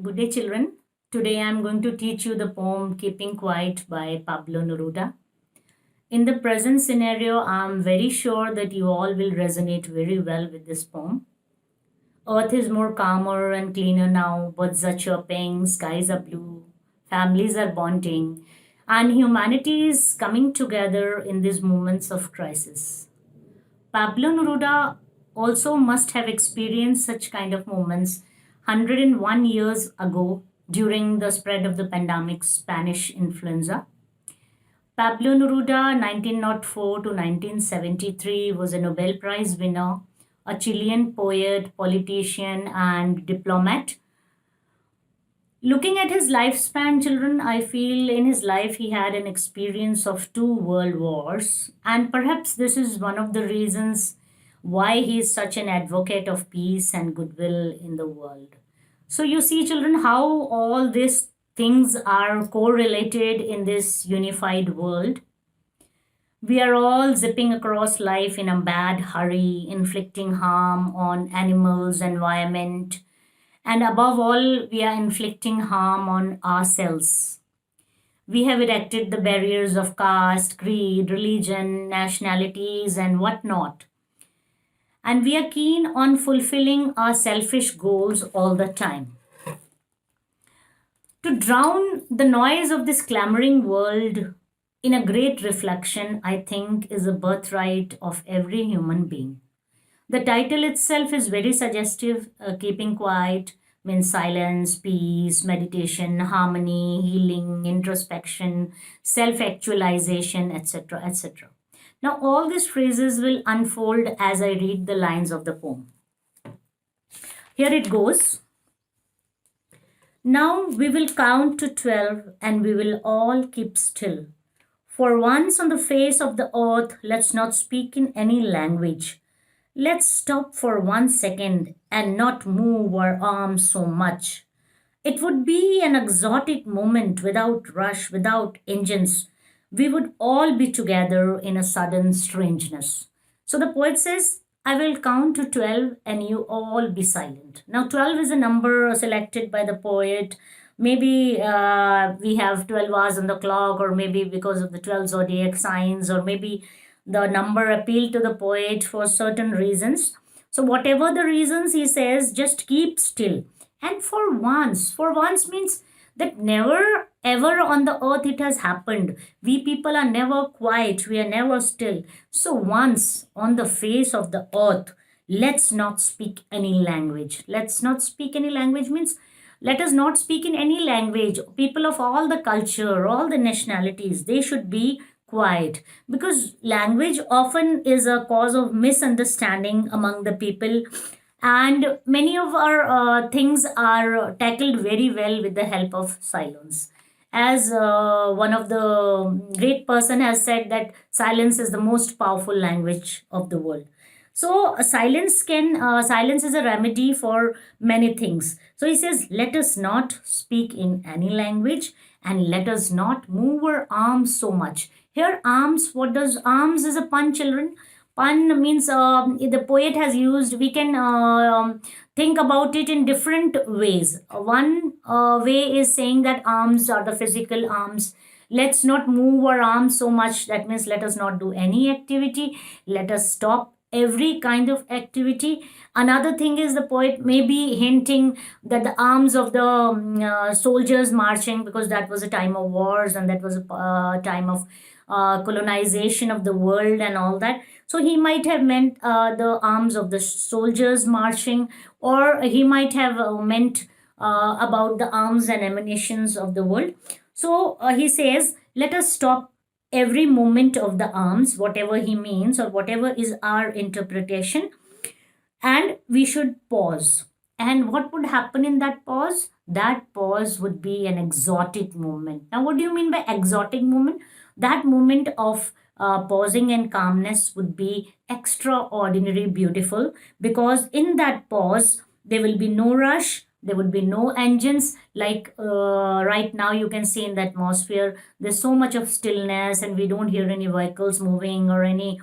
Good day, children. Today I am going to teach you the poem Keeping Quiet by Pablo Neruda. In the present scenario, I am very sure that you all will resonate very well with this poem. Earth is more calmer and cleaner now, birds are chirping, skies are blue, families are bonding, and humanity is coming together in these moments of crisis. Pablo Neruda also must have experienced such kind of moments 101 years ago during the spread of the pandemic Spanish influenza. Pablo Neruda, 1904 to 1973, was a Nobel Prize winner, a Chilean poet, politician, and diplomat. Looking at his lifespan, children, I feel in his life he had an experience of two world wars, and perhaps this is one of the reasons why he is such an advocate of peace and goodwill in the world. So, you see, children, how all these things are correlated in this unified world. We are all zipping across life in a bad hurry, inflicting harm on animals, environment, and above all, we are inflicting harm on ourselves. We have erected the barriers of caste, creed, religion, nationalities, and whatnot. And we are keen on fulfilling our selfish goals all the time. To drown the noise of this clamoring world in a great reflection, I think, is a birthright of every human being. The title itself is very suggestive. Keeping quiet means silence, peace, meditation, harmony, healing, introspection, self actualization, etc. etc. Now, all these phrases will unfold as I read the lines of the poem. Here it goes. Now we will count to 12 and we will all keep still. For once on the face of the earth, let's not speak in any language. Let's stop for 1 second and not move our arms so much. It would be an exotic moment without rush, without engines. We would all be together in a sudden strangeness. So the poet says, I will count to 12 and you all be silent. Now, 12 is a number selected by the poet. Maybe we have 12 hours on the clock, or maybe because of the 12 zodiac signs, or maybe the number appealed to the poet for certain reasons. So, whatever the reasons, he says, just keep still. And for once means that never ever on the earth it has happened. We people are never quiet, we are never still. So, once on the face of the earth, let's not speak any language. Let's not speak any language means let us not speak in any language. People of all the culture, all the nationalities, they should be quiet, because language often is a cause of misunderstanding among the people, and many of our things are tackled very well with the help of silence. As one of the great person has said that silence is the most powerful language of the world. So silence is a remedy for many things. So he says, let us not speak in any language and let us not move our arms so much. Here, arms, what does arms is a pun, children? Pun means the poet has used, we can think about it in different ways. One way is saying that arms are the physical arms. Let's not move our arms so much. That means let us not do any activity. Let us stop every kind of activity. Another thing is the poet may be hinting that the arms of the soldiers marching, because that was a time of wars and that was a time of colonization of the world and all that. So he might have meant the arms of the soldiers marching, or he might have meant about the arms and emanations of the world. So he says, let us stop every movement of the arms, whatever he means or whatever is our interpretation, and we should pause. And what would happen in that pause? That pause would be an exotic movement. Now, what do you mean by exotic movement? That moment of pausing and calmness would be extraordinary beautiful, because in that pause, there will be no rush, there would be no engines. Like right now you can see in the atmosphere there's so much of stillness, and we don't hear any vehicles moving or any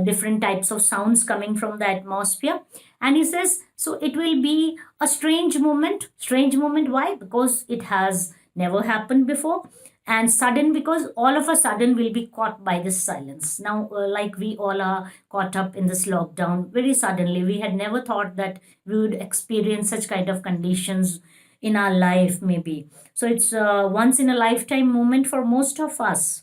different types of sounds coming from the atmosphere. And he says, so it will be a strange moment. Strange moment, why? Because it has never happened before. And sudden, because all of a sudden we'll be caught by this silence. Now, like we all are caught up in this lockdown very suddenly. We had never thought that we would experience such kind of conditions in our life, maybe. So it's a once in a lifetime moment for most of us.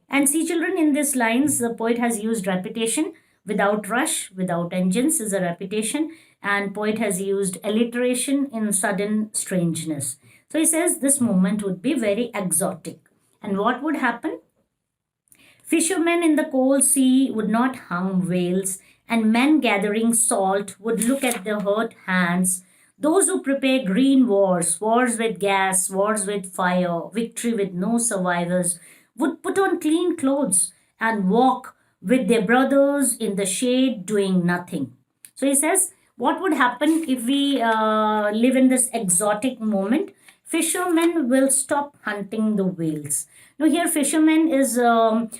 And see, children, in these lines, the poet has used repetition. Without rush, without engines is a repetition. And poet has used alliteration in sudden strangeness. So he says this moment would be very exotic. And what would happen? Fishermen in the cold sea would not hum whales, and men gathering salt would look at their hurt hands. Those who prepare green wars, wars with gas, wars with fire, victory with no survivors, would put on clean clothes and walk with their brothers in the shade doing nothing. So he says, what would happen if we live in this exotic moment? Fishermen will stop hunting the whales. Now, here, fishermen is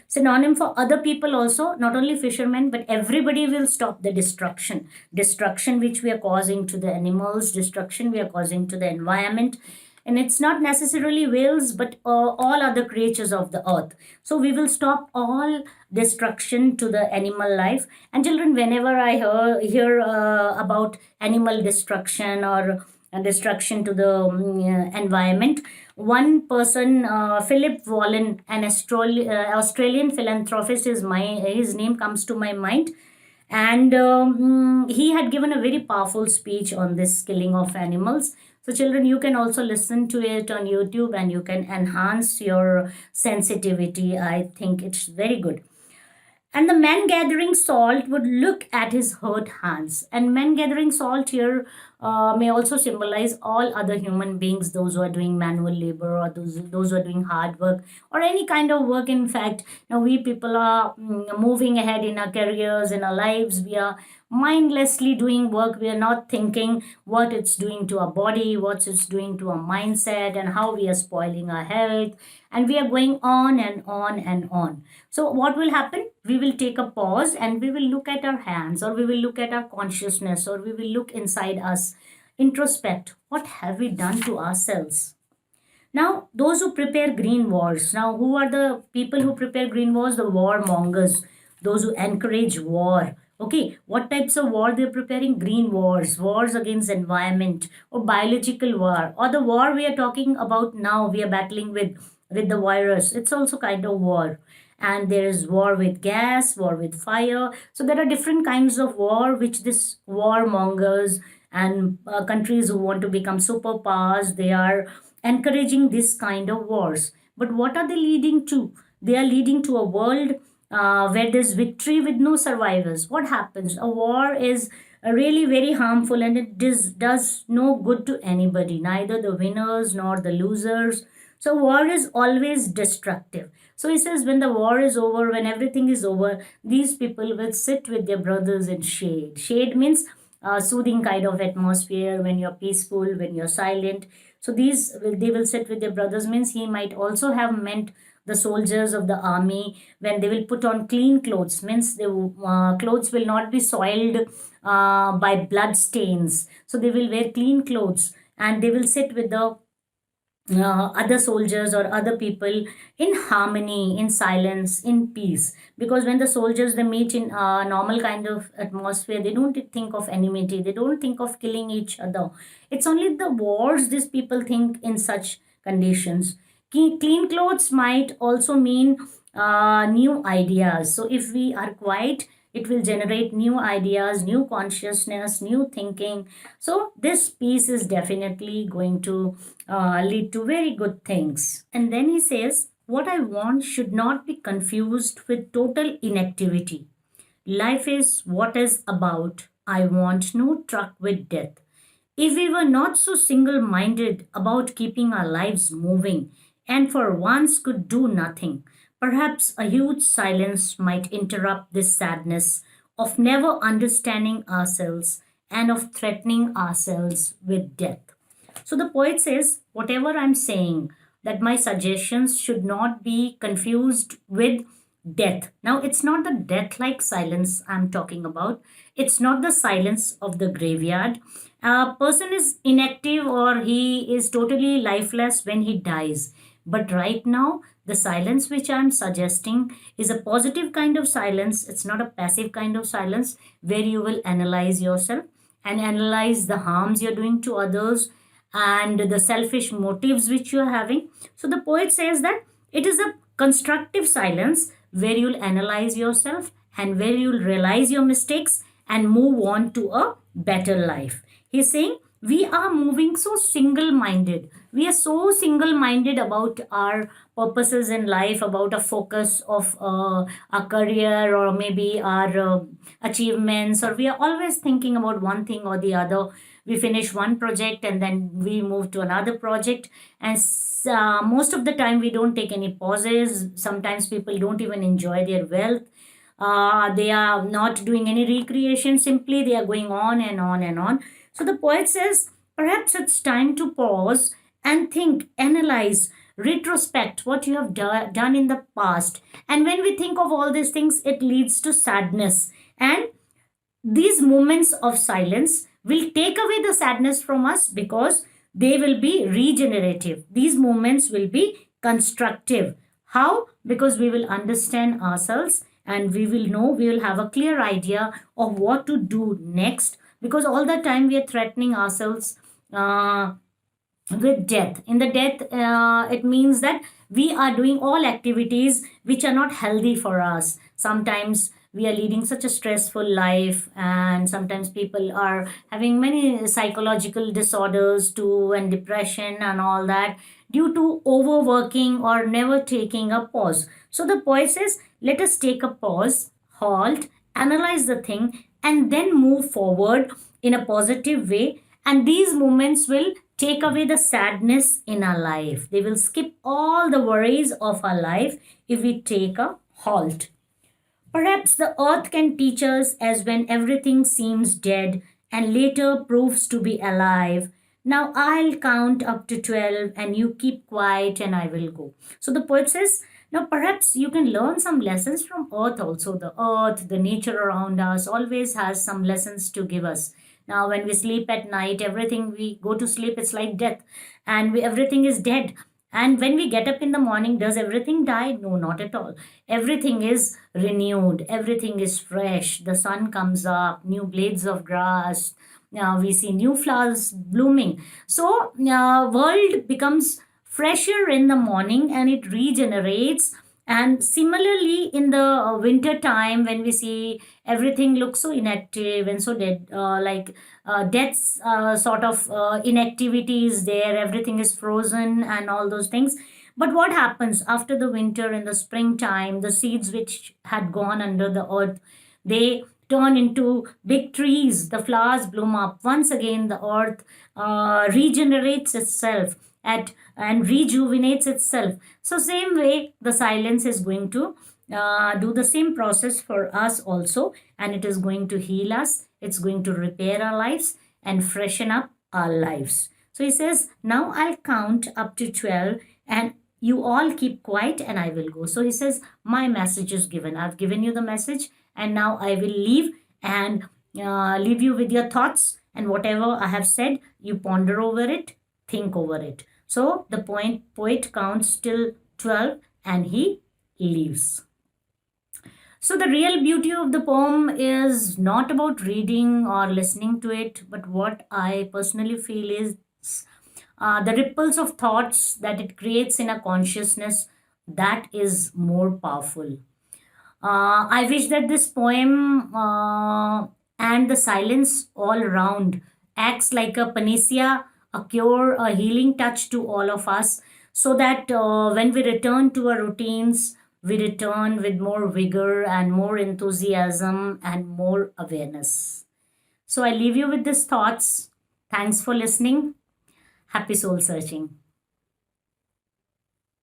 synonym for other people also, not only fishermen, but everybody will stop the destruction. Destruction which we are causing to the animals, destruction we are causing to the environment. And it's not necessarily whales, but all other creatures of the earth. So we will stop all destruction to the animal life. And children, whenever I hear about animal destruction or destruction to the environment, one person, Philip Wallen, an Australian philanthropist, his name comes to my mind. And he had given a very powerful speech on this killing of animals. So, children, you can also listen to it on YouTube and you can enhance your sensitivity. I think it's very good. And the man gathering salt would look at his hurt hands. And men gathering salt here may also symbolize all other human beings, those who are doing manual labor or those who are doing hard work or any kind of work. In fact, now we people are moving ahead in our careers, in our lives. We are mindlessly doing work. We are not thinking what it's doing to our body, what it's doing to our mindset, and how we are spoiling our health. And we are going on and on and on. So, what will happen? We will take a pause and we will look at our hands, or we will look at our consciousness, or we will look inside us, introspect. What have we done to ourselves? Now, those who prepare green wars. Now, who are the people who prepare green wars? The warmongers, those who encourage war. Okay, what types of war they're preparing? Green wars, wars against environment, or biological war, or the war we are talking about now. We are battling with the virus. It's also kind of war. And there is war with gas, war with fire. So there are different kinds of war which this warmongers and countries who want to become superpowers, they are encouraging this kind of wars. But what are they leading to? They are leading to a world where there's victory with no survivors. What happens? A war is really very harmful, and it does no good to anybody, neither the winners nor the losers. So war is always destructive. So he says, when the war is over, when everything is over, these people will sit with their brothers in shade. Shade means soothing kind of atmosphere, when you're peaceful, when you're silent. So they will sit with their brothers, means he might also have meant the soldiers of the army, when they will put on clean clothes, means the clothes will not be soiled by blood stains. So they will wear clean clothes and they will sit with the other soldiers or other people in harmony, in silence, in peace. Because when the soldiers they meet in a normal kind of atmosphere, they don't think of enmity, they don't think of killing each other. It's only the wars these people think in such conditions. Clean clothes might also mean new ideas. So if we are quiet, it will generate new ideas, new consciousness, new thinking. So this piece is definitely going to lead to very good things. And then he says, what I want should not be confused with total inactivity. Life is what is about. I want no truck with death. If we were not so single minded about keeping our lives moving and for once could do nothing, perhaps a huge silence might interrupt this sadness of never understanding ourselves and of threatening ourselves with death. So the poet says, whatever I'm saying, that my suggestions should not be confused with death. Now, it's not the death like silence I'm talking about. It's not the silence of the graveyard. A person is inactive or he is totally lifeless when he dies. But right now, the silence which I'm suggesting is a positive kind of silence. It's not a passive kind of silence where you will analyze yourself and analyze the harms you're doing to others and the selfish motives which you're having. So the poet says that it is a constructive silence where you'll analyze yourself and where you'll realize your mistakes and move on to a better life. He's saying we are moving so single minded. We are so single minded about our purposes in life, about a focus of our career or maybe our achievements, or we are always thinking about one thing or the other. We finish one project and then we move to another project, and most of the time we don't take any pauses. Sometimes people don't even enjoy their wealth. They are not doing any recreation, simply they are going on and on and on. So the poet says perhaps it's time to pause and think, analyze, retrospect what you have done in the past. And when we think of all these things, it leads to sadness. And these moments of silence will take away the sadness from us because they will be regenerative. These moments will be constructive. How? Because we will understand ourselves and we will know, we will have a clear idea of what to do next, because all the time we are threatening ourselves with death. In the death, it means that we are doing all activities which are not healthy for us. Sometimes we are leading such a stressful life, and sometimes people are having many psychological disorders too, and depression and all that, due to overworking or never taking a pause. So the poet says, let us take a pause, halt, analyze the thing, and then move forward in a positive way. And these moments will take away the sadness in our life. They will skip all the worries of our life if we take a halt. Perhaps the earth can teach us as when everything seems dead and later proves to be alive. Now I'll count up to 12 and you keep quiet and I will go. So the poet says, now perhaps you can learn some lessons from earth also. The earth, the nature around us always has some lessons to give us. Now when we sleep at night, everything we go to sleep, it's like death, and everything is dead. And when we get up in the morning, does everything die? No, not at all. Everything is renewed. Everything is fresh. The sun comes up, new blades of grass. Now we see new flowers blooming. So world becomes fresher in the morning and it regenerates. And similarly, in the winter time, when we see everything looks so inactive and so dead, death's sort of inactivity is there, everything is frozen and all those things. But what happens after the winter, in the springtime, the seeds which had gone under the earth, they turn into big trees, the flowers bloom up. Once again, the earth regenerates itself and rejuvenates itself. So same way, the silence is going to do the same process for us also, and it is going to heal us. It's going to repair our lives and freshen up our lives. So he says, now I'll count up to 12 and you all keep quiet and I will go. So he says, my message is given. I've given you the message and now I will leave and leave you with your thoughts, and whatever I have said, you ponder over it, think over it. So the poet counts till 12 and he leaves. So the real beauty of the poem is not about reading or listening to it, but what I personally feel is the ripples of thoughts that it creates in a consciousness that is more powerful. I wish that this poem and the silence all around acts like a panacea, a cure, a healing touch to all of us, so that when we return to our routines, we return with more vigor and more enthusiasm and more awareness. So I leave you with these thoughts. Thanks for listening. Happy soul searching.